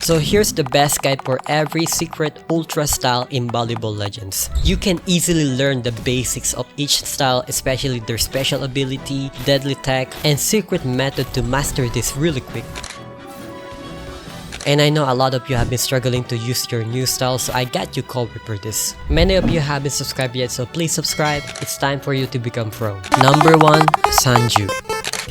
So here's the best guide for every secret ultra style in Volleyball Legends. You can easily learn the basics of each style, especially their special ability, deadly tech, and secret method to master this really quick. And I know a lot of you have been struggling to use your new style, so I got you covered for this. Many of you haven't subscribed yet, so please subscribe. It's time for you to become pro. Number 1. Sanju.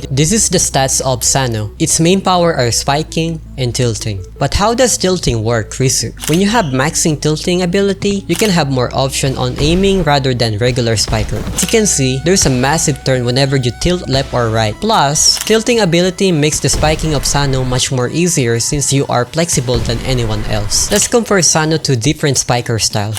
This is the stats of Sano. Its main power are spiking and tilting. But how does tilting work, Chrisu? When you have maxing tilting ability, you can have more option on aiming rather than regular spiker. As you can see, there's a massive turn whenever you tilt left or right. Plus, tilting ability makes the spiking of Sano much more easier since you are flexible than anyone else. Let's compare Sano to different spiker style.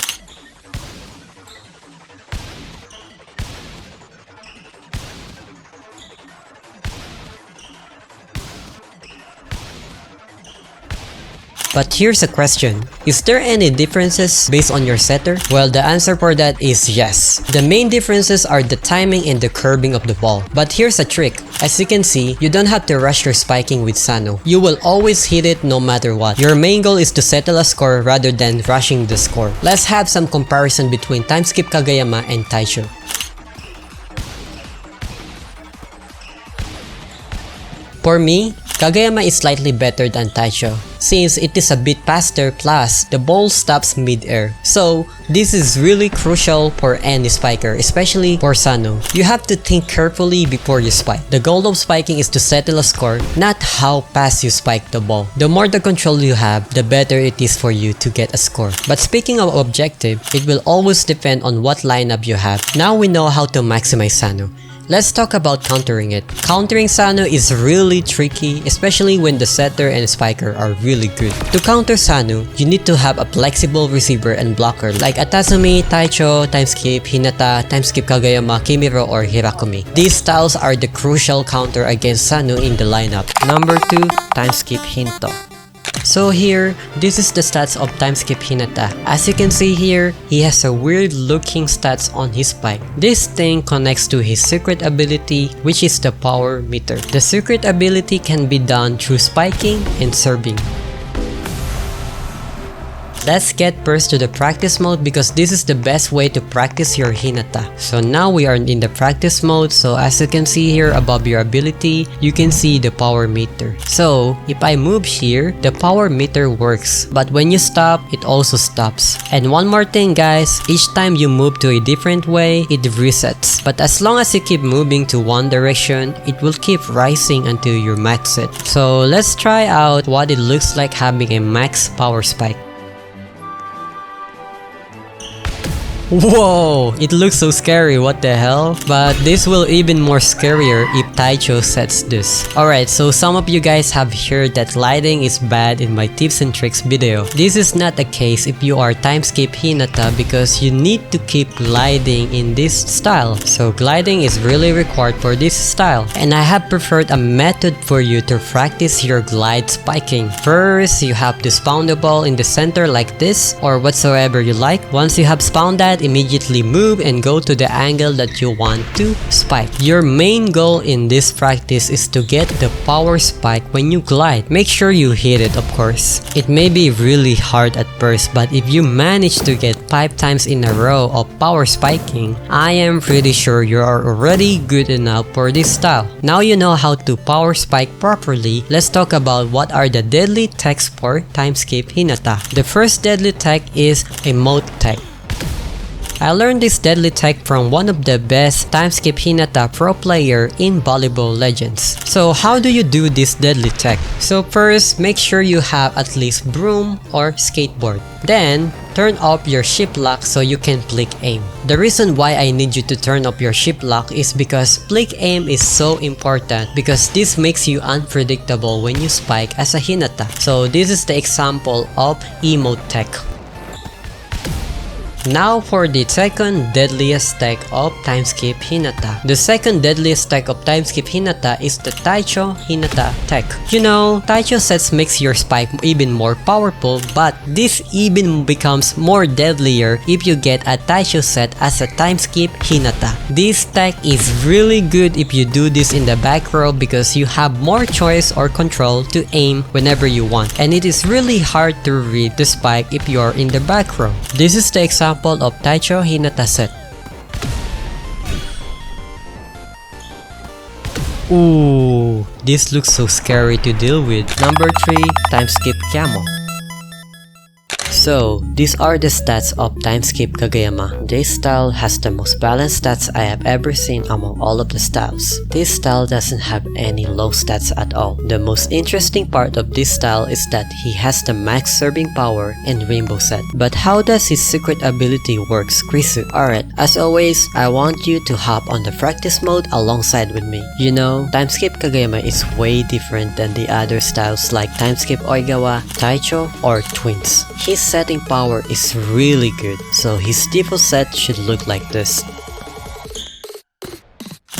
But here's a question, is there any differences based on your setter? Well, the answer for that is yes. The main differences are the timing and the curving of the ball. But here's a trick, as you can see, you don't have to rush your spiking with Sano. You will always hit it no matter what. Your main goal is to settle a score rather than rushing the score. Let's have some comparison between Timeskip Kagayama and Taichou. For me, Kagayama is slightly better than Taichou, since it is a bit faster plus the ball stops mid-air. So, this is really crucial for any spiker, especially for Sano. You have to think carefully before you spike. The goal of spiking is to settle a score, not how fast you spike the ball. The more the control you have, the better it is for you to get a score. But speaking of objective, it will always depend on what lineup you have. Now we know how to maximize Sano. Let's talk about countering it. Countering Sano is really tricky, especially when the setter and spiker are really good. To counter Sano, you need to have a flexible receiver and blocker like Atasumi, Taichou, Timeskip, Hinata, Timeskip Kagayama, Kimiro, or Hirakumi. These styles are the crucial counter against Sano in the lineup. Number 2. Timeskip Hinto. So here, this is the stats of Timeskip Hinata. As you can see here, he has a weird looking stats on his spike. This thing connects to his secret ability, which is the power meter. The secret ability can be done through spiking and serving. Let's get first to the practice mode because this is the best way to practice your Hinata. So now we are in the practice mode, so as you can see here above your ability, you can see the power meter. So if I move here, the power meter works, but when you stop, it also stops. And one more thing guys, each time you move to a different way, it resets. But as long as you keep moving to one direction, it will keep rising until you max it. So let's try out what it looks like having a max power spike. Whoa! It looks so scary, what the hell? But this will even more scarier if Taichou sets this. Alright, so some of you guys have heard that gliding is bad in my tips and tricks video. This is not the case if you are Timeskip Hinata because you need to keep gliding in this style. So gliding is really required for this style. And I have preferred a method for you to practice your glide spiking. First, you have to spawn the ball in the center like this or whatsoever you like. Once you have spawned that, immediately move and go to the angle that you want to spike. Your main goal in this practice is to get the power spike when you glide. Make sure you hit it, of course. It may be really hard at first, but if you manage to get 5 times in a row of power spiking, I am pretty sure you are already good enough for this style. Now you know how to power spike properly, let's talk about what are the deadly techs for Timeskip Hinata. The first deadly tech is emote tech. I learned this deadly tech from one of the best Timeskip Hinata pro player in Volleyball Legends. So how do you do this deadly tech? So first, make sure you have at least broom or skateboard. Then, turn off your shift lock so you can flick aim. The reason why I need you to turn off your shift lock is because flick aim is so important because this makes you unpredictable when you spike as a Hinata. So this is the example of emote tech. Now for the second deadliest tech of Timeskip Hinata. The second deadliest tech of Timeskip Hinata is the Taichou Hinata tech. You know, Taichou sets makes your spike even more powerful, but this even becomes more deadlier if you get a Taichou set as a Timeskip Hinata. This tech is really good if you do this in the back row because you have more choice or control to aim whenever you want, and it is really hard to read the spike if you're in the back row. This is the example of Taichou Hinata set. Ooh, this looks so scary to deal with. Number 3, Timeskip Kyamo. So, these are the stats of Timeskip Kageyama. This style has the most balanced stats I have ever seen among all of the styles. This style doesn't have any low stats at all. The most interesting part of this style is that he has the max serving power and rainbow set. But how does his secret ability works, Chrisu? Alright, as always, I want you to hop on the practice mode alongside with me. You know, Timeskip Kageyama is way different than the other styles like Timeskip Oigawa, Taichou, or Twins. His setting power is really good, so his default set should look like this.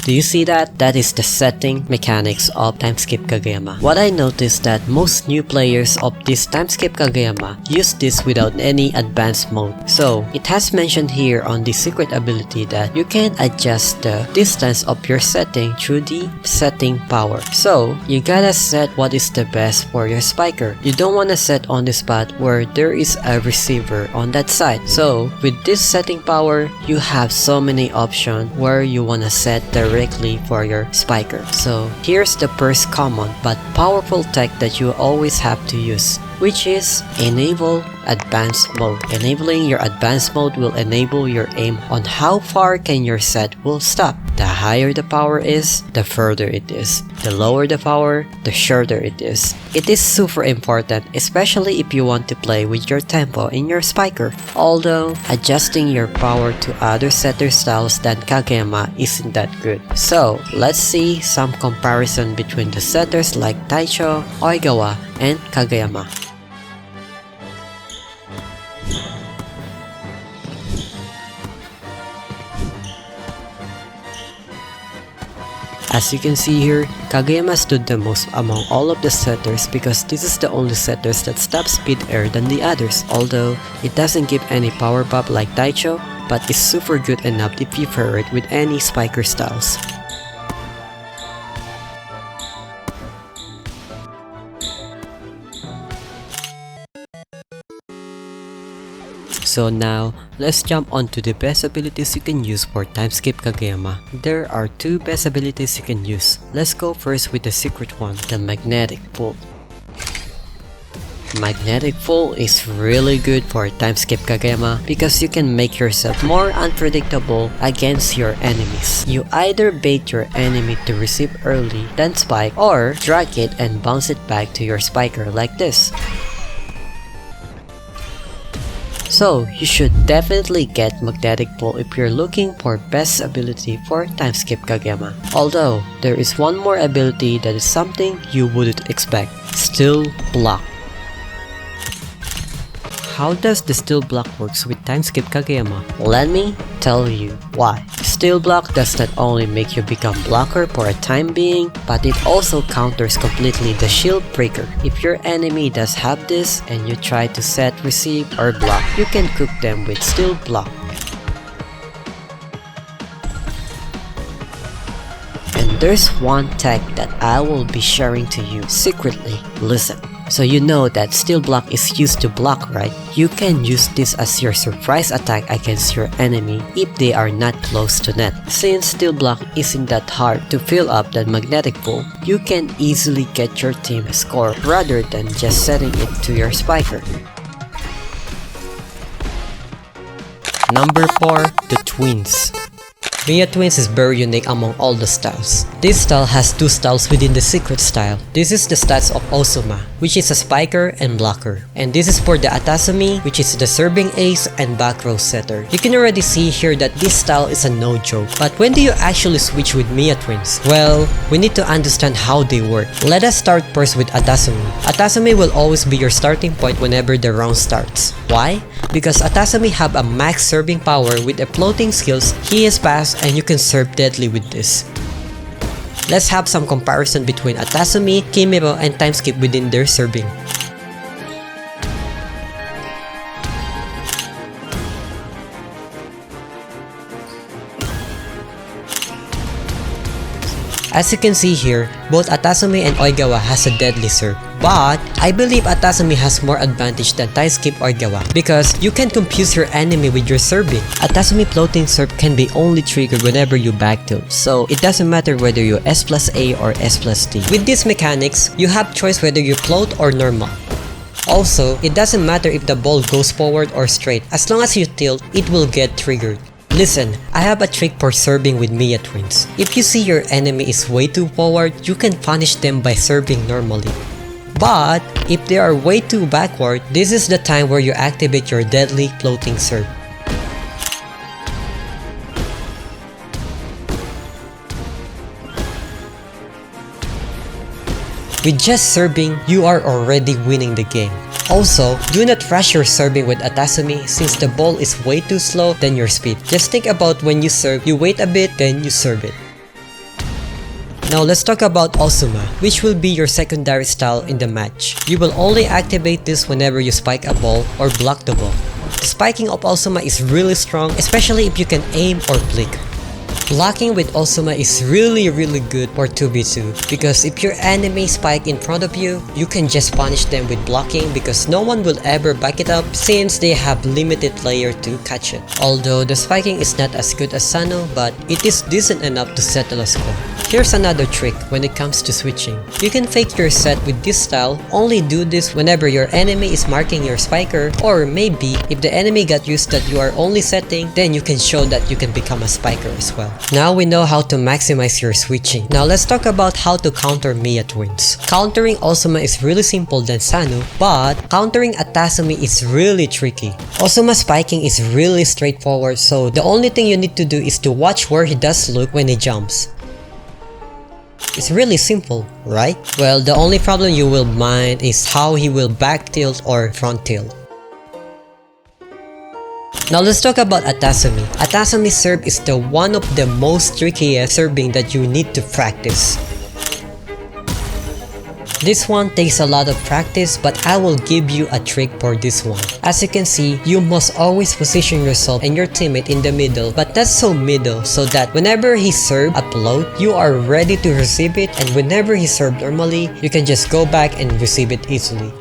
Do you see that? That is the setting mechanics of Timeskip Kageyama. What I noticed that most new players of this Timeskip Kageyama use this without any advanced mode. So, it has mentioned here on the secret ability that you can adjust the distance of your setting through the setting power. So, you gotta set what is the best for your spiker. You don't wanna set on the spot where there is a receiver on that side. So, with this setting power, you have so many options where you wanna set the directly for your spiker. So here's the first common but powerful tech that you always have to use, which is enable advanced mode. Enabling your advanced mode will enable your aim on how far can your set will stop. The higher the power is, the further it is. The lower the power, the shorter it is. It is super important, especially if you want to play with your tempo in your spiker. Although, adjusting your power to other setter styles than Kageyama isn't that good. So, let's see some comparison between the setters like Taichou, Oigawa, and Kageyama. As you can see here, Kageyama stood the most among all of the setters because this is the only setters that stop speed air than the others. Although, it doesn't give any power pop like Taichou, but is super good enough if you pair it with any spiker styles. So now, let's jump onto the best abilities you can use for Timeskip Kageyama. There are two best abilities you can use. Let's go first with the secret one, the Magnetic Pull. Magnetic Pull is really good for Timeskip Kageyama because you can make yourself more unpredictable against your enemies. You either bait your enemy to receive early, then spike, or drag it and bounce it back to your spiker like this. So, you should definitely get Magnetic Pull if you're looking for best ability for Timeskip Kageyama. Although, there is one more ability that is something you wouldn't expect. Still Block. How does the Still Block works with Timeskip Kageyama? Let me tell you why. Still Block does not only make you become blocker for a time being, but it also counters completely the shield breaker. If your enemy does have this and you try to set, receive, or block, you can cook them with Still Block. And there's one tech that I will be sharing to you secretly. Listen. So you know that Still Block is used to block, right? You can use this as your surprise attack against your enemy if they are not close to net. Since Still Block isn't that hard to fill up that Magnetic Pull, you can easily get your team a score rather than just setting it to your spiker. Number 4, the Twins. Mia Twins is very unique among all the styles. This style has two styles within the secret style. This is the stats of Ozuma, which is a spiker and blocker. And this is for the Atasumi, which is the serving ace and back row setter. You can already see here that this style is a no joke. But when do you actually switch with Mia Twins? Well, we need to understand how they work. Let us start first with Atasumi. Atasumi will always be your starting point whenever the round starts. Why? Because Atasumi have a max serving power with a floating skills. He is fast and you can serve deadly with this. Let's have some comparison between Atasumi, Kimiro, and Timeskip within their serving. As you can see here, both Atasumi and Oigawa has a deadly serve. But I believe Atasumi has more advantage than Timeskip Oigawa because you can confuse your enemy with your serving. Atasumi floating serve can be only triggered whenever you back tilt, so it doesn't matter whether you S plus A or S plus T. With these mechanics, you have choice whether you float or normal. Also, it doesn't matter if the ball goes forward or straight, as long as you tilt, it will get triggered. Listen, I have a trick for serving with Mia Twins. If you see your enemy is way too forward, you can punish them by serving normally. But if they are way too backward, this is the time where you activate your deadly floating serve. With just serving, you are already winning the game. Also, do not rush your serving with Atasumi since the ball is way too slow than your speed. Just think about when you serve, you wait a bit, then you serve it. Now let's talk about Ozuma, which will be your secondary style in the match. You will only activate this whenever you spike a ball or block the ball. The spiking of Ozuma is really strong, especially if you can aim or flick. Blocking with Ozuma is really good for 2v2 because if your enemy spike in front of you, you can just punish them with blocking because no one will ever back it up since they have limited player to catch it. Although the spiking is not as good as Sano, but it is decent enough to settle a score. Here's another trick when it comes to switching. You can fake your set with this style, only do this whenever your enemy is marking your spiker, or maybe if the enemy got used that you are only setting, then you can show that you can become a spiker as well. Now we know how to maximize your switching. Now let's talk about how to counter Mia Twins. Countering Ozuma is really simple than Sanu, but countering Atasumi is really tricky. Ozuma spiking is really straightforward, so the only thing you need to do is to watch where he does look when he jumps. It's really simple, right? Well, the only problem you will mind is how he will back tilt or front tilt. Now let's talk about Atasumi. Atasumi's serve is the one of the most trickiest serving that you need to practice. This one takes a lot of practice, but I will give you a trick for this one. As you can see, you must always position yourself and your teammate in the middle, but not so middle, so that whenever he serve upload, you are ready to receive it, and whenever he serve normally, you can just go back and receive it easily.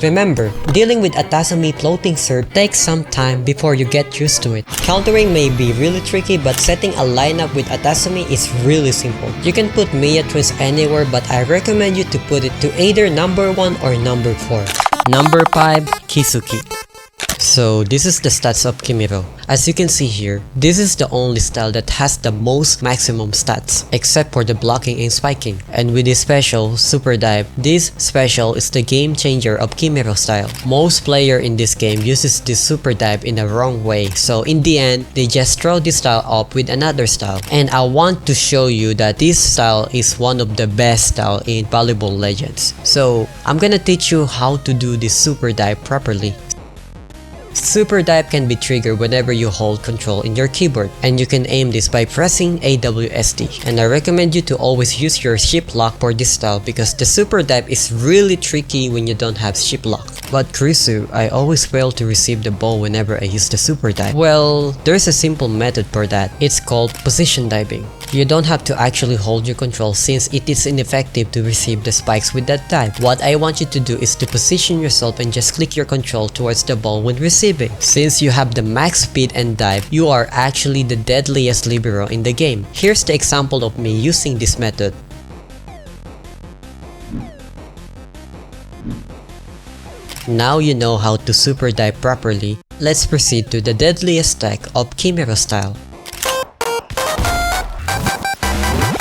Remember, dealing with Atasumi floating serve takes some time before you get used to it. Countering may be really tricky, but setting a lineup with Atasumi is really simple. You can put Mia Twins anywhere, but I recommend you to put it to either number 1 or number 4. Number 5, Kisuki. So this is the stats of Kimiro. As you can see here, this is the only style that has the most maximum stats, except for the blocking and spiking. And with this special, Super Dive, this special is the game changer of Kimiro style. Most player in this game uses this Super Dive in the wrong way, so in the end, they just throw this style up with another style. And I want to show you that this style is one of the best style in Volleyball Legends. So I'm gonna teach you how to do this Super Dive properly. Super Dive can be triggered whenever you hold control in your keyboard, and you can aim this by pressing AWSD. And I recommend you to always use your shift lock for this style because the Super Dive is really tricky when you don't have shift lock. But Chrisu, I always fail to receive the ball whenever I use the Super Dive. Well, there's a simple method for that. It's called position diving. You don't have to actually hold your control since it is ineffective to receive the spikes with that dive. What I want you to do is to position yourself and just click your control towards the ball when receiving. Since you have the max speed and dive, you are actually the deadliest libero in the game. Here's the example of me using this method. Now you know how to super dive properly. Let's proceed to the deadliest tech of Kimiro style.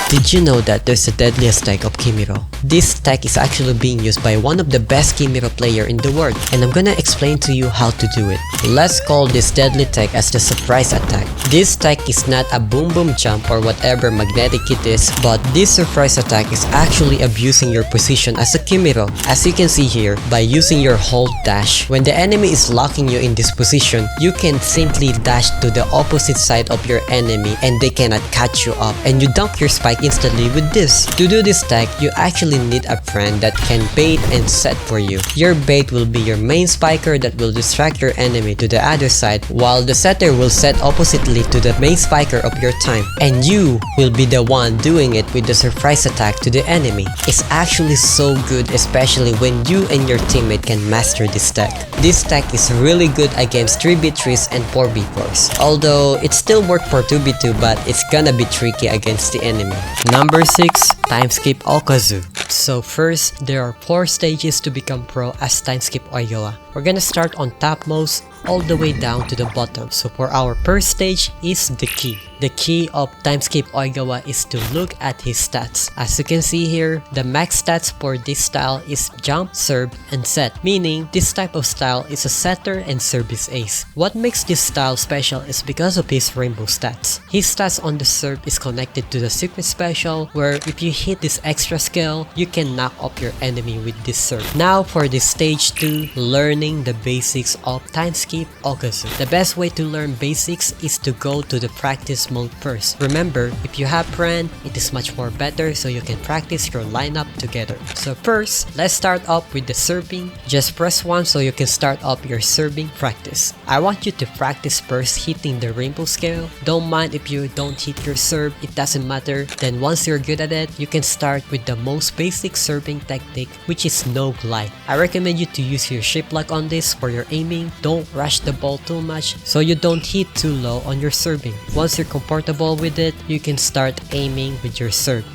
Did you know that there's a deadliest tech of Kimiro? This tech is actually being used by one of the best Kimiro player in the world, and I'm gonna explain to you how to do it. Let's call this deadly tech as the surprise attack. This tech is not a boom boom jump or whatever magnetic it is, but this surprise attack is actually abusing your position as a Kimiro. As you can see here, by using your hold dash, when the enemy is locking you in this position, you can simply dash to the opposite side of your enemy and they cannot catch you up, and you dunk your spike instantly with this. To do this tech, you actually need a friend that can bait and set for you. Your bait will be your main spiker that will distract your enemy to the other side, while the setter will set oppositely to the main spiker of your time, and you will be the one doing it with the surprise attack to the enemy. It's actually so good, especially when you and your teammate can master this tech. This tech is really good against 3v3s and 4v4s, although it's still work for 2v2, but it's gonna be tricky against the enemy. Number 6. Timeskip Okazu. So first, there are 4 stages to become pro as Timeskip Okazu. We're gonna start on topmost all the way down to the bottom. So for our first stage is the key. The key of Timeskip Okazu is to look at his stats. As you can see here, the max stats for this style is jump, serve, and set, meaning this type of style is a setter and service ace. What makes this style special is because of his rainbow stats. His stats on the serve is connected to the secret special, where if you hit this extra skill, you can knock off your enemy with this serve. Now for this stage 2, learning the basics of Timeskip Okazu. The best way to learn basics is to go to the practice mode first. Remember, if you have friend, it is much more better so you can practice your lineup together. So first, let's start off with the serving. Just press 1 so you can start off your serving practice. I want you to practice first hitting the rainbow scale. Don't mind if you don't hit your serve, it doesn't matter. Then once you're good at it, you can start with the most basic serving technique, which is no glide. I recommend you to use your ship lock on this for your aiming. Don't rush the ball too much so you don't hit too low on your serving. Once you're comfortable with it, you can start aiming with your serve.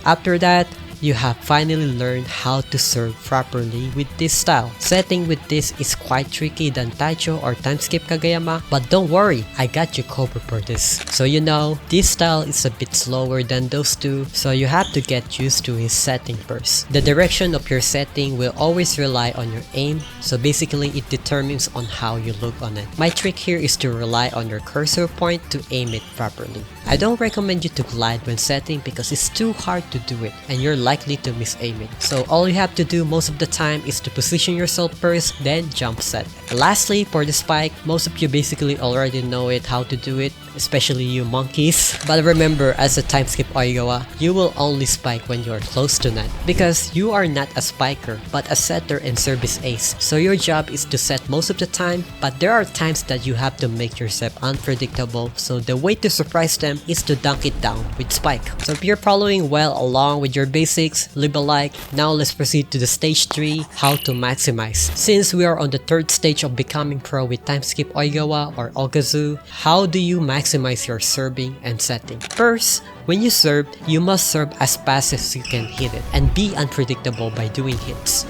After that, you have finally learned how to serve properly with this style. Setting with this is quite tricky than Taichou or Timeskip Kageyama, but don't worry, I got you covered for this. So you know, this style is a bit slower than those two, so you have to get used to his setting first. The direction of your setting will always rely on your aim, so basically it determines on how you look on it. My trick here is to rely on your cursor point to aim it properly. I don't recommend you to glide when setting because it's too hard to do it and you're likely to miss aiming. So all you have to do most of the time is to position yourself first, then jump set. And lastly, for the spike, most of you basically already know it how to do it, especially you monkeys. But remember, as a Timeskip Okazu, you will only spike when you're close to net, because you are not a spiker but a setter and service ace. So your job is to set most of the time, but there are times that you have to make yourself unpredictable, so the way to surprise them is to dunk it down with spike. So if you're following well along with your basics, leave a like. Now let's proceed to the stage 3, how to maximize. Since we are on the 3rd stage of becoming pro with Timeskip Okazu or Okazu, how do you maximize your serving and setting? First, when you serve, you must serve as fast as you can hit it and be unpredictable by doing hits.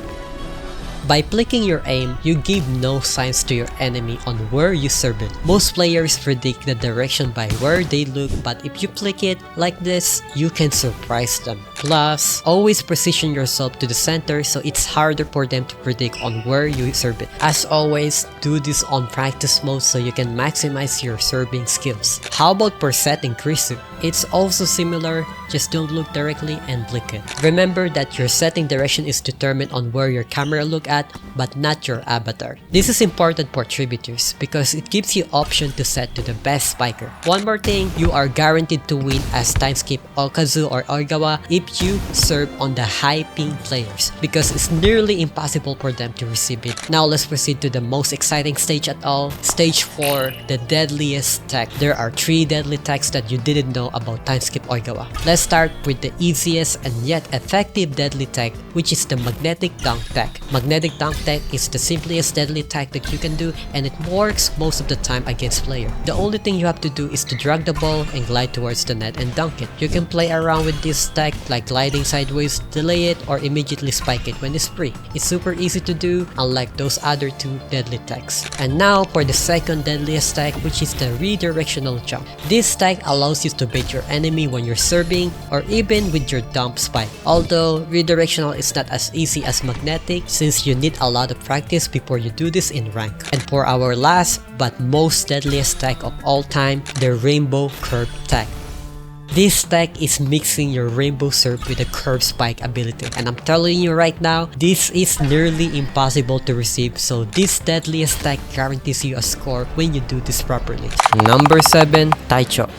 By flicking your aim, you give no signs to your enemy on where you serve it. Most players predict the direction by where they look, but if you flick it like this, you can surprise them. Plus, always position yourself to the center so it's harder for them to predict on where you serve it. As always, do this on practice mode so you can maximize your serving skills. How about for setting Chrisu? It's also similar, just don't look directly and flick it. Remember that your setting direction is determined on where your camera look at, but not your avatar. This is important for tributers because it gives you option to set to the best spiker. One more thing, you are guaranteed to win as Timeskip Okazu or Okazu if you serve on the high ping players, because it's nearly impossible for them to receive it. Now let's proceed to the most exciting stage at all, stage 4, the deadliest tech. There are 3 deadly techs that you didn't know about Timeskip Okazu. Let's start with the easiest and yet effective deadly tech, which is the magnetic dunk tech. Magnetic Electric Dunk Tech is the simplest deadly tactic you can do, and it works most of the time against player. The only thing you have to do is to drag the ball and glide towards the net and dunk it. You can play around with this tech like gliding sideways, delay it, or immediately spike it when it's free. It's super easy to do, unlike those other two deadly techs. And now for the second deadliest tech, which is the redirectional jump. This tech allows you to bait your enemy when you're serving or even with your dump spike. Although redirectional is not as easy as magnetic since you need a lot of practice before you do this in rank. And for our last but most deadliest tech of all time, the rainbow curve tech. This tech is mixing your rainbow serve with a curve spike ability, and I'm telling you right now, this is nearly impossible to receive, so this deadliest tech guarantees you a score when you do this properly. Number 7, Taichou.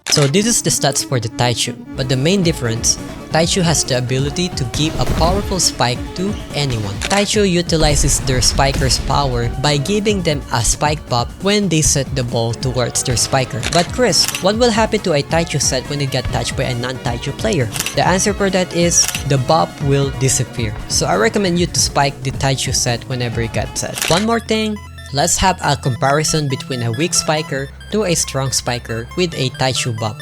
So this is the stats for the Taichou, but the main difference, Taichou has the ability to give a powerful spike to anyone. Taichou utilizes their spiker's power by giving them a spike pop when they set the ball towards their spiker. But Chris, what will happen to a Taichou set when it got touched by a non-Taichou player? The answer for that is, the bop will disappear. So I recommend you to spike the Taichou set whenever it got set. One more thing, let's have a comparison between a weak spiker to a strong spiker with a Taichou bop.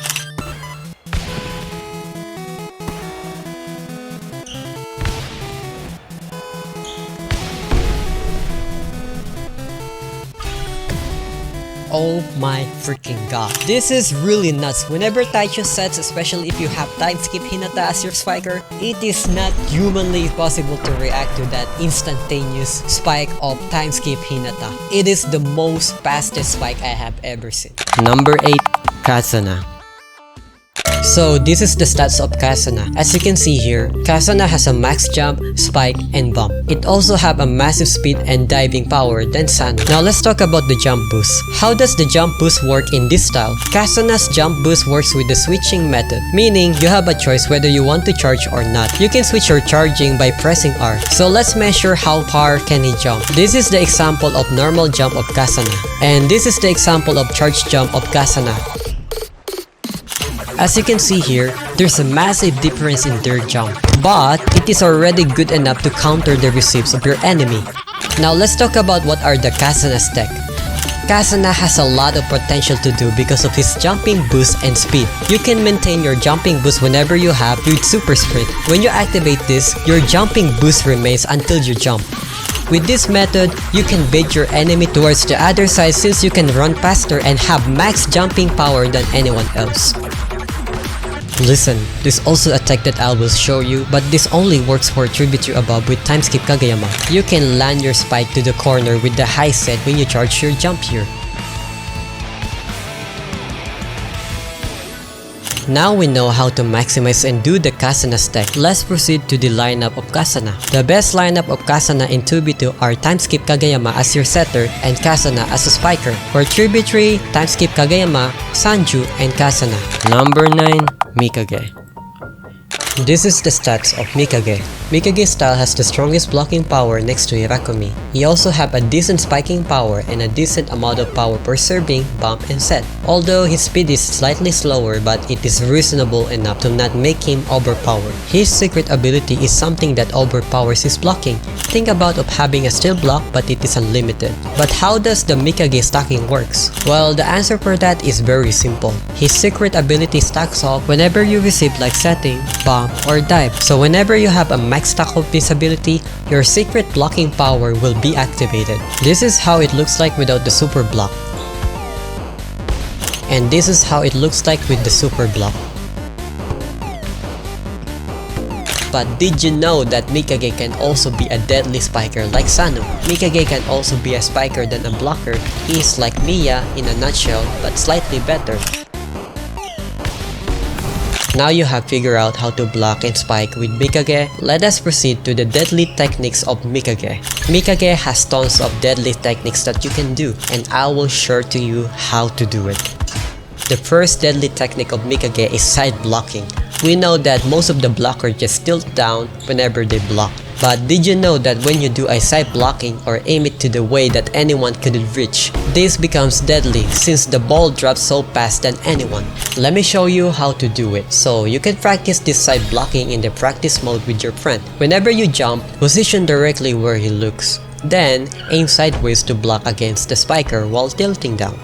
Oh my freaking god. This is really nuts. Whenever Taichou sets, especially if you have Timeskip Hinto as your spiker, it is not humanly possible to react to that instantaneous spike of Timeskip Hinto. It is the most fastest spike I have ever seen. Number 8, Kazana. So this is the stats of Kazana. As you can see here, Kazana has a max jump, spike, and bump. It also have a massive speed and diving power than Sanju. Now let's talk about the jump boost. How does the jump boost work in this style? Kazana's jump boost works with the switching method, meaning you have a choice whether you want to charge or not. You can switch your charging by pressing R. So let's measure how far can he jump. This is the example of normal jump of Kazana, and this is the example of charge jump of Kazana. As you can see here, there's a massive difference in their jump, but it is already good enough to counter the receives of your enemy. Now let's talk about what are the Kazana's tech. Kazana has a lot of potential to do because of his jumping boost and speed. You can maintain your jumping boost whenever you have with super sprint. When you activate this, your jumping boost remains until you jump. With this method, you can bait your enemy towards the other side since you can run faster and have max jumping power than anyone else. Listen, there's also a tech that I will show you, but this only works for tributary above with Timeskip Kageyama. You can land your spike to the corner with the high set when you charge your jump here. Now we know how to maximize and do the Kazana stack. Let's proceed to the lineup of Kazana. The best lineup of Kazana in 2v2 are Timeskip Kageyama as your setter and Kazana as a spiker. For tributary, Timeskip Kageyama, Sanju, and Kazana. Number 9, Mikage. This is the stats of Mikage. Mikage's style has the strongest blocking power next to Hirakumi. He also have a decent spiking power and a decent amount of power per serving, bump, and set. Although his speed is slightly slower, but it is reasonable enough to not make him overpowered. His secret ability is something that overpowers his blocking. Think about of having a steel block, but it is unlimited. But how does the Mikage stacking works? Well, the answer for that is very simple. His secret ability stacks up whenever you receive like setting, bump, or dive. So whenever you have a max stack of this ability, your secret blocking power will be activated. This is how it looks like without the super block. And this is how it looks like with the super block. But did you know that Mikage can also be a deadly spiker like Sano? Mikage can also be a spiker than a blocker. He is like Miya in a nutshell, but slightly better. Now you have figured out how to block and spike with Mikage, let us proceed to the deadly techniques of Mikage. Mikage has tons of deadly techniques that you can do, and I will share to you how to do it. The first deadly technique of Mikage is side blocking. We know that most of the blockers just tilt down whenever they block. But did you know that when you do a side blocking or aim it to the way that anyone couldn't reach, this becomes deadly since the ball drops so fast than anyone. Let me show you how to do it. So you can practice this side blocking in the practice mode with your friend. Whenever you jump, position directly where he looks. Then aim sideways to block against the spiker while tilting down.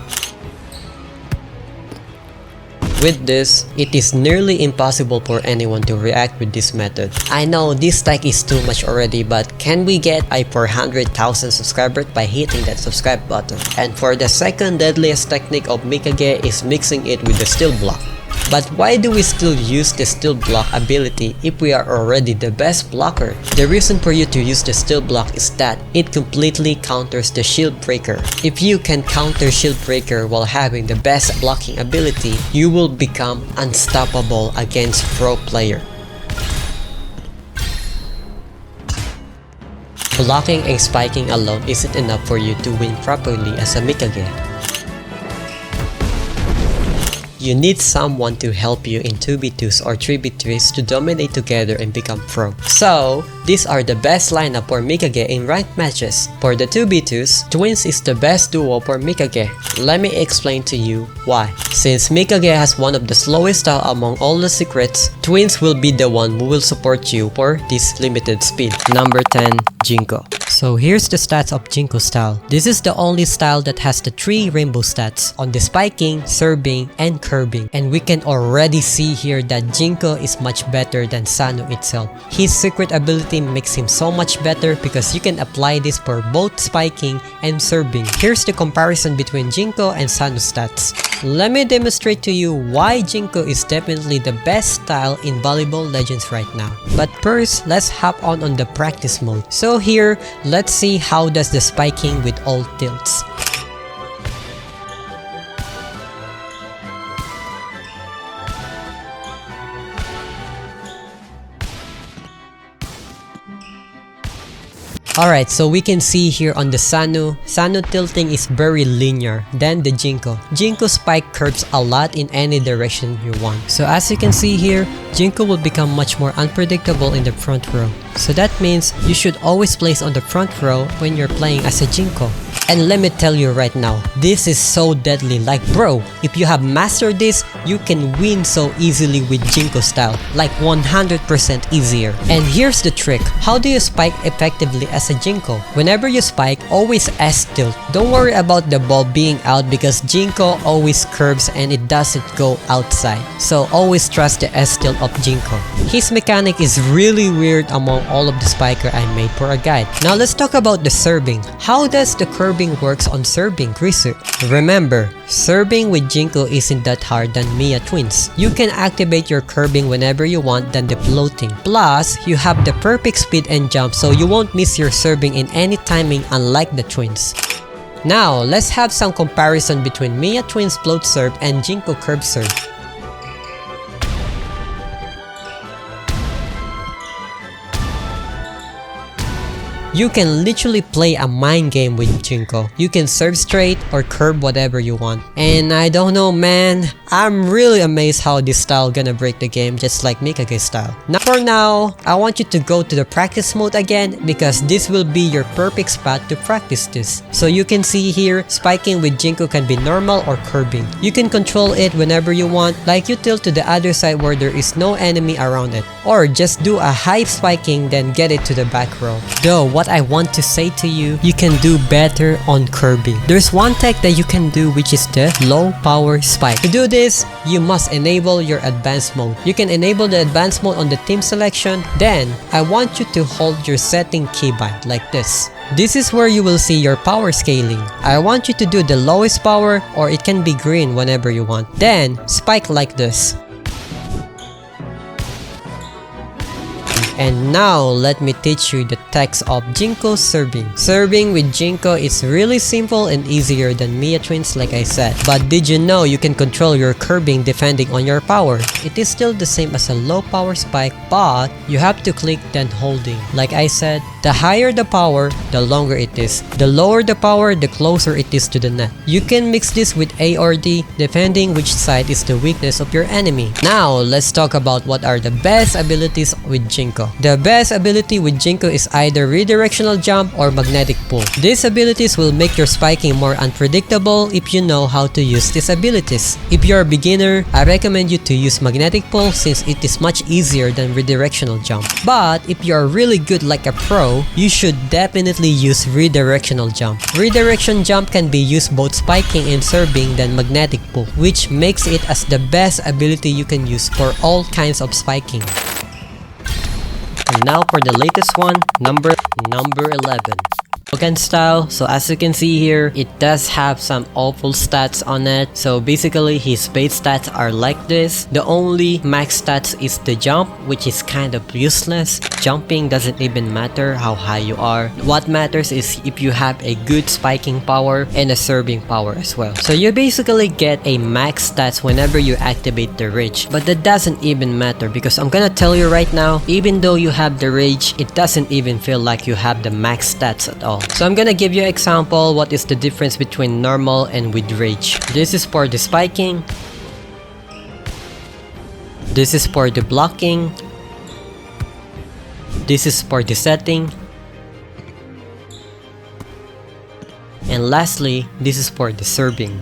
With this, it is nearly impossible for anyone to react with this method. I know this tech is too much already, but can we get a 400,000 subscribers by hitting that subscribe button? And for the second deadliest technique of Mikage is mixing it with the steel block. But why do we still use the steel block ability if we are already the best blocker? The reason for you to use the steel block is that it completely counters the shield breaker. If you can counter shield breaker while having the best blocking ability, you will become unstoppable against pro player. Blocking and spiking alone isn't enough for you to win properly as a Mikage. You need someone to help you in 2v2s or 3v3s to dominate together and become pro. So, these are the best lineup for Mikage in ranked matches. For the 2v2s, Twins is the best duo for Mikage. Let me explain to you why. Since Mikage has one of the slowest style among all the secrets, Twins will be the one who will support you for this limited speed. Number 10, Jinko. So here's the stats of Jinko style. This is the only style that has the 3 rainbow stats on the spiking, serving, and curbing. And we can already see here that Jinko is much better than Sanju itself. His secret ability makes him so much better because you can apply this for both spiking and serving. Here's the comparison between Jinko and Sanju stats. Let me demonstrate to you why Jinko is definitely the best style in Volleyball Legends right now. But first, let's hop on the practice mode. So here, let's see how does the spiking with all tilts. Alright, so we can see here on the Sanju tilting is very linear than the Jinko. Jinko spike curves a lot in any direction you want. So as you can see here, Jinko will become much more unpredictable in the front row. So that means you should always place on the front row when you're playing as a Jinko. And let me tell you right now, this is so deadly. Like bro, if you have mastered this, you can win so easily with Jinko style. Like 100% easier. And here's the trick. How do you spike effectively as a Jinko? Whenever you spike, always S tilt. Don't worry about the ball being out because Jinko always curves and it doesn't go outside. So always trust the S tilt of Jinko. His mechanic is really weird among all of the spiker I made for a guide. Now let's talk about the serving. How does the curbing works on serving, Chrisu? Remember, serving with Jinko isn't that hard than Mia Twins. You can activate your curbing whenever you want than the floating. Plus, you have the perfect speed and jump so you won't miss your serving in any timing unlike the Twins. Now, let's have some comparison between Mia Twins float serve and Jinko curb serve. You can literally play a mind game with Jinko. You can serve straight or curve whatever you want. And I don't know man, I'm really amazed how this style gonna break the game just like Mikage style. Now for now, I want you to go to the practice mode again because this will be your perfect spot to practice this. So you can see here, spiking with Jinko can be normal or curbing. You can control it whenever you want, like you tilt to the other side where there is no enemy around it. Or just do a high spiking then get it to the back row. Though what I want to say to you, you can do better on curbing. There's one tech that you can do which is the low power spike. To do this, you must enable your advanced mode. You can enable the advanced mode on the team selection. Then, I want you to hold your setting keybind like this. This is where you will see your power scaling. I want you to do the lowest power or it can be green whenever you want. Then, spike like this. And now, let me teach you the text of Jinko serving. Serving with Jinko is really simple and easier than Mia Twins like I said. But did you know you can control your curbing depending on your power? It is still the same as a low power spike, but you have to click then holding. Like I said, the higher the power, the longer it is. The lower the power, the closer it is to the net. You can mix this with A or D depending which side is the weakness of your enemy. Now, let's talk about what are the best abilities with Jinko. The best ability with Jinko is either redirectional jump or magnetic pull. These abilities will make your spiking more unpredictable if you know how to use these abilities. If you're a beginner, I recommend you to use magnetic pull since it is much easier than redirectional jump. But if you're really good like a pro, you should definitely use redirectional jump. Redirection jump can be used both spiking and serving than magnetic pull, which makes it as the best ability you can use for all kinds of spiking. And now for the latest one, number 11. Yogan style. So as you can see here, it does have some awful stats on it. So basically his base stats are like this. The only max stats is the jump, which is kind of useless. Jumping doesn't even matter how high you are. What matters is if you have a good spiking power and a serving power as well. So you basically get a max stats whenever you activate the rage. But that doesn't even matter because I'm gonna tell you right now, even though you have the rage, it doesn't even feel like you have the max stats at all. So I'm gonna give you an example what is the difference between normal and with rage. This is for the spiking. This is for the blocking. This is for the setting. And lastly, this is for the serving.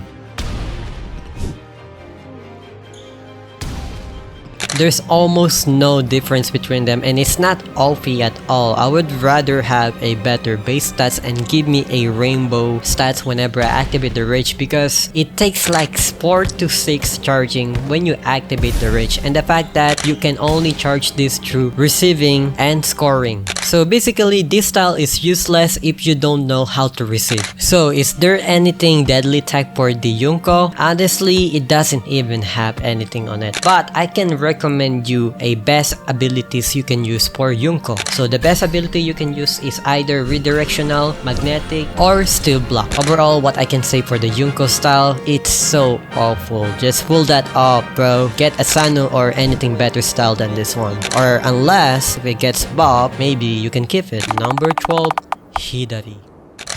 There's almost no difference between them and it's not OP at all. I would rather have a better base stats and give me a rainbow stats whenever I activate the rage because it takes like 4 to 6 charging when you activate the rage, and the fact that you can only charge this through receiving and scoring. So basically this style is useless if you don't know how to receive. So is there anything deadly tech for the Junko? Honestly, it doesn't even have anything on it, but I can recommend you a best abilities you can use for Junko. So the best ability you can use is either redirectional, magnetic, or steel block. Overall, what I can say for the Junko style, it's so awful. Just pull that up, bro. Get a Sanu or anything better style than this one. Or unless if it gets Bob, maybe you can keep it. Number 12, Hidari.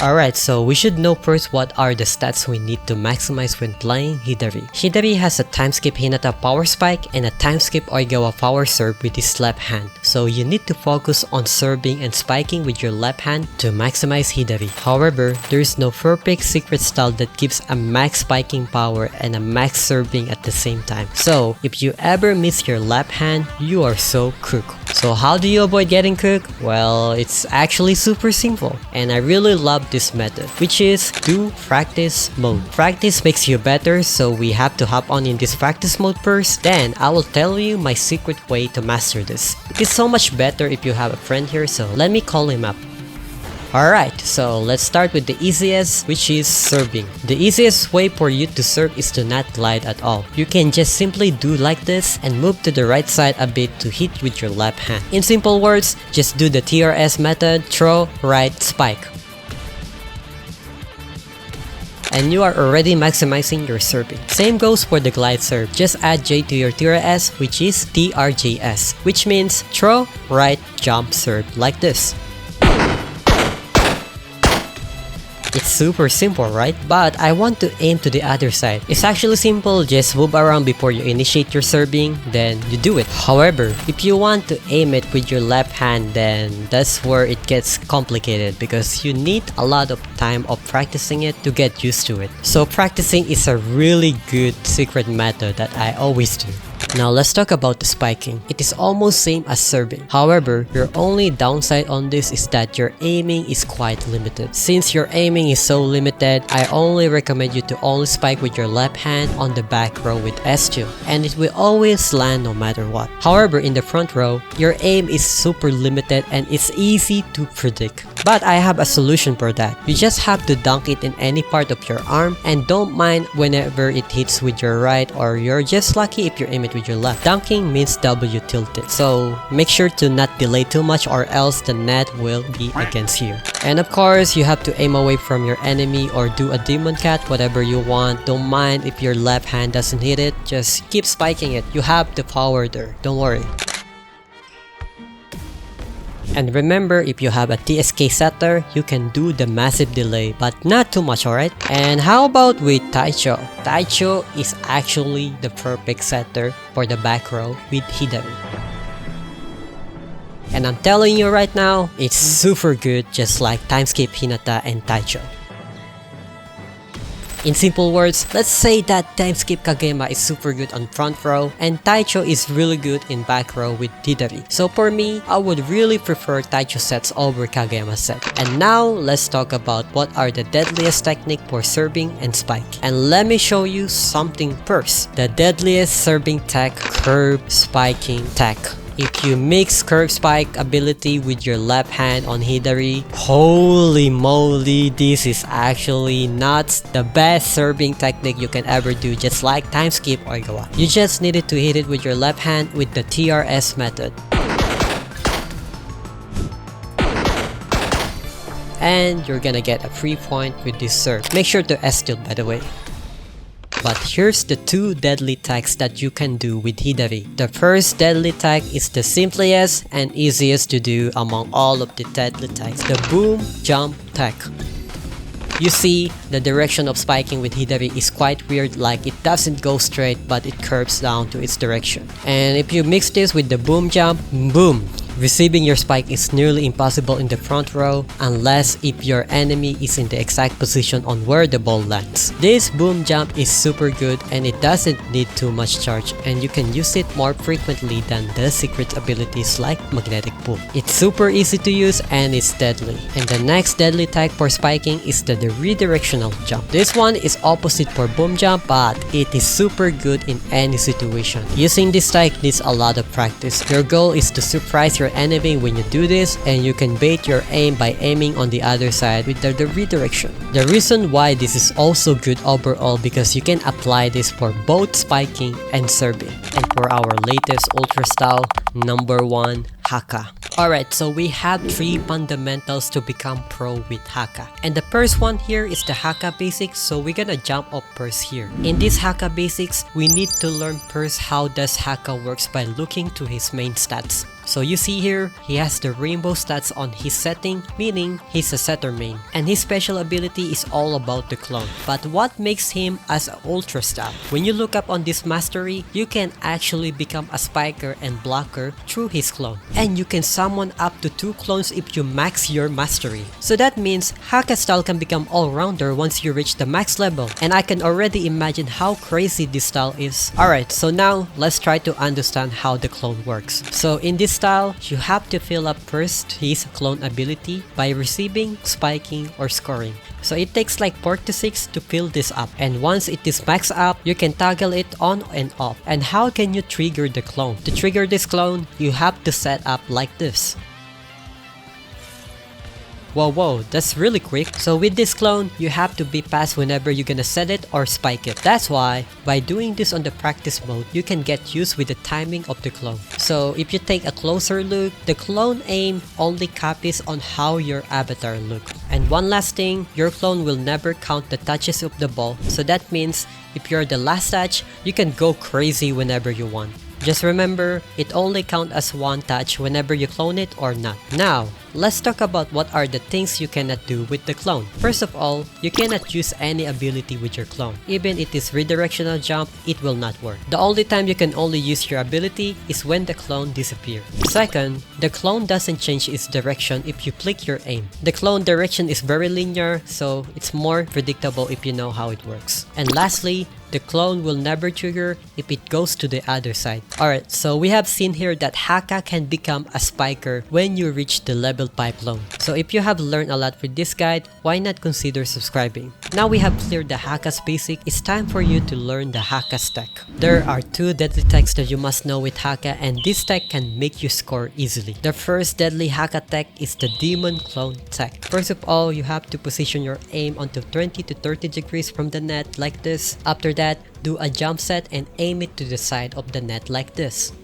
Alright, so we should know first what are the stats we need to maximize when playing Hidari. Hidari has a Timeskip Hinto power spike and a Timeskip Okazu power serve with his left hand. So you need to focus on serving and spiking with your left hand to maximize Hidari. However, there is no perfect secret style that gives a max spiking power and a max serving at the same time. So if you ever miss your left hand, you are so cooked. So how do you avoid getting cooked? Well, it's actually super simple and I really love this method, which is do practice mode. Practice makes you better, so we have to hop on in this practice mode first. Then I will tell you my secret way to master this. It is so much better if you have a friend here, so let me call him up. Alright, so let's start with the easiest, which is serving. The easiest way for you to serve is to not glide at all. You can just simply do like this and move to the right side a bit to hit with your left hand. In simple words, just do the TRS method, throw, right, spike. And you are already maximizing your serving. Same goes for the glide serve. Just add J to your TRS, which is TRJS, which means throw, right, jump, serve, like this. It's super simple, right? But I want to aim to the other side. It's actually simple, just move around before you initiate your serving, then you do it. However, if you want to aim it with your left hand, then that's where it gets complicated because you need a lot of time of practicing it to get used to it. So practicing is a really good secret method that I always do. Now let's talk about the spiking. It is almost same as serving. However, your only downside on this is that your aiming is quite limited. Since your aiming is so limited, I only recommend you to only spike with your left hand on the back row with S2, and it will always land no matter what. However, in the front row, your aim is super limited and it's easy to predict. But I have a solution for that. You just have to dunk it in any part of your arm and don't mind whenever it hits with your right, or you're just lucky if you aim it with your left. Dunking means W tilted, so make sure to not delay too much or else the net will be against you. And of course, you have to aim away from your enemy or do a demon cat, whatever you want. Don't mind if your left hand doesn't hit it, just keep spiking it. You have the power there, don't worry. And remember, if you have a TSK setter, you can do the massive delay, but not too much, alright? And how about with Taichou? Taichou is actually the perfect setter for the back row with Hidari. And I'm telling you right now, it's super good, just like Timeskip Hinto and Taichou. In simple words, let's say that Timeskip Kyamo is super good on front row and Taichou is really good in back row with Hidari. So for me, I would really prefer Taichou sets over Kageyama set. And now, let's talk about what are the deadliest technique for serving and spike. And let me show you something first. The deadliest serving tech, curve spiking tech. If you mix curve spike ability with your left hand on Hidari, holy moly, this is actually not the best serving technique you can ever do, just like Timeskip Okazu. You just needed to hit it with your left hand with the TRS method. And you're gonna get a free point with this serve. Make sure to S tilt, by the way. But here's the two deadly tags that you can do with Hidari. The first deadly tag is the simplest and easiest to do among all of the deadly tags, the boom jump tag. You see, the direction of spiking with Hidari is quite weird, like it doesn't go straight but it curves down to its direction. And if you mix this with the boom jump, boom! Receiving your spike is nearly impossible in the front row unless if your enemy is in the exact position on where the ball lands. This boom jump is super good and it doesn't need too much charge and you can use it more frequently than the secret abilities like magnetic pull. It's super easy to use and it's deadly. And the next deadly tag for spiking is the redirectional jump. This one is opposite for boom jump but it is super good in any situation. Using this tag needs a lot of practice. Your goal is to surprise your enemy when you do this and you can bait your aim by aiming on the other side with the redirection. The reason why this is also good overall because you can apply this for both spiking and serving. And for our latest ultra style, number 1, Hakka. Alright, so we have 3 fundamentals to become pro with Hakka. And the first one here is the Hakka basics, so we're gonna jump up first here. In this Hakka basics, we need to learn first how does Hakka works by looking to his main stats. So you see here, he has the rainbow stats on his setting, meaning he's a setter main. And his special ability is all about the clone. But what makes him as an ultra style? When you look up on this mastery, you can actually become a spiker and blocker through his clone. And you can summon up to 2 clones if you max your mastery. So that means Hakka style can become all-rounder once you reach the max level. And I can already imagine how crazy this style is. Alright, so now let's try to understand how the clone works. So in this style, you have to fill up first his clone ability by receiving, spiking, or scoring. So it takes like 4 to 6 to fill this up. And once it is maxed up, you can toggle it on and off. And how can you trigger the clone? To trigger this clone, you have to set up like this. Whoa, that's really quick. So with this clone, you have to be fast whenever you're gonna set it or spike it. That's why, by doing this on the practice mode, you can get used with the timing of the clone. So if you take a closer look, the clone aim only copies on how your avatar looks. And one last thing, your clone will never count the touches of the ball. So that means, if you're the last touch, you can go crazy whenever you want. Just remember, it only counts as 1 touch whenever you clone it or not. Now, let's talk about what are the things you cannot do with the clone. First of all, you cannot use any ability with your clone. Even if it is redirectional jump, it will not work. The only time you can only use your ability is when the clone disappears. Second, the clone doesn't change its direction if you flick your aim. The clone direction is very linear, so it's more predictable if you know how it works. And lastly, the clone will never trigger if it goes to the other side. Alright, so we have seen here that Hakka can become a spiker when you reach the level 5 clone. So if you have learned a lot with this guide, why not consider subscribing? Now we have cleared the Hakka's basic, it's time for you to learn the Hakka's tech. There are 2 deadly techs that you must know with Hakka and this tech can make you score easily. The first deadly Hakka tech is the demon clone tech. First of all, you have to position your aim onto 20 to 30 degrees from the net like this. After that, do a jump set and aim it to the side of the net like this.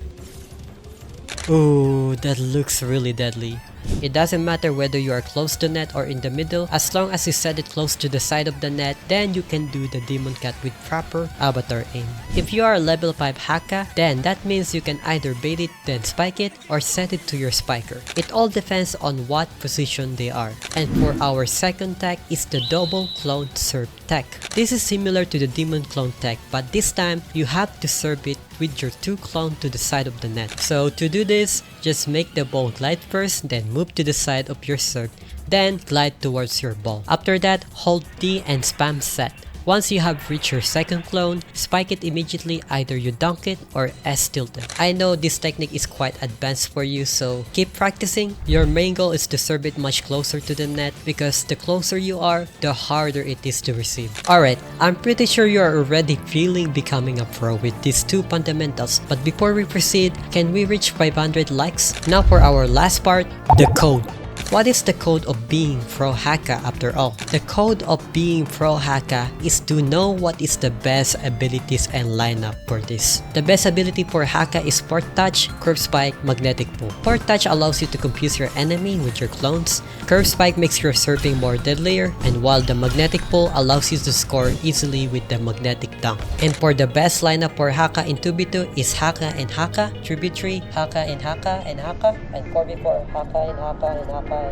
Ooh, that looks really deadly. It doesn't matter whether you are close to net or in the middle, as long as you set it close to the side of the net, then you can do the demon cat with proper avatar aim. If you are level 5 Hakka, then that means you can either bait it then spike it or set it to your spiker. It all depends on what position they are. And for our second tech is the double clone serve tech. This is similar to the demon clone tech, but this time you have to serve it with your 2 clone to the side of the net. So to do this, just make the ball glide first, then move to the side of your serve, then glide towards your ball. After that, hold D and spam set. Once you have reached your second clone, spike it immediately, either you dunk it or S tilted. I know this technique is quite advanced for you, so keep practicing. Your main goal is to serve it much closer to the net, because the closer you are, the harder it is to receive. Alright, I'm pretty sure you are already feeling becoming a pro with these 2 fundamentals, but before we proceed, can we reach 500 likes? Now for our last part, the code. What is the code of being pro Hakka after all? The code of being pro Hakka is to know what is the best abilities and lineup for this. The best ability for Hakka is Port Touch, Curve Spike, Magnetic Pull. Port Touch allows you to confuse your enemy with your clones. Curve Spike makes your surfing more deadlier, and while the Magnetic Pull allows you to score easily with the Magnetic Dunk. And for the best lineup for Hakka in 2v2 is Hakka and Hakka, 3v3, Hakka and Hakka and Hakka, and 4v4, Hakka and Hakka and Hakka.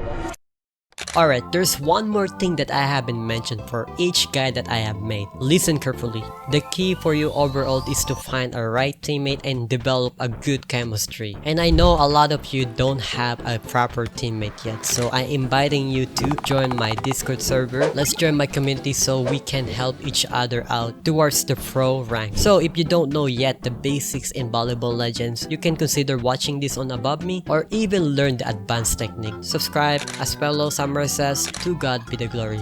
Alright, there's one more thing that I haven't mentioned for each guide that I have made. Listen carefully. The key for you overall is to find a right teammate and develop a good chemistry. And I know a lot of you don't have a proper teammate yet, so I'm inviting you to join my Discord server. Let's join my community so we can help each other out towards the pro rank. So if you don't know yet the basics in Volleyball Legends, you can consider watching this on Above Me or even learn the advanced technique. Subscribe, as fellow Summer says, to God be the glory.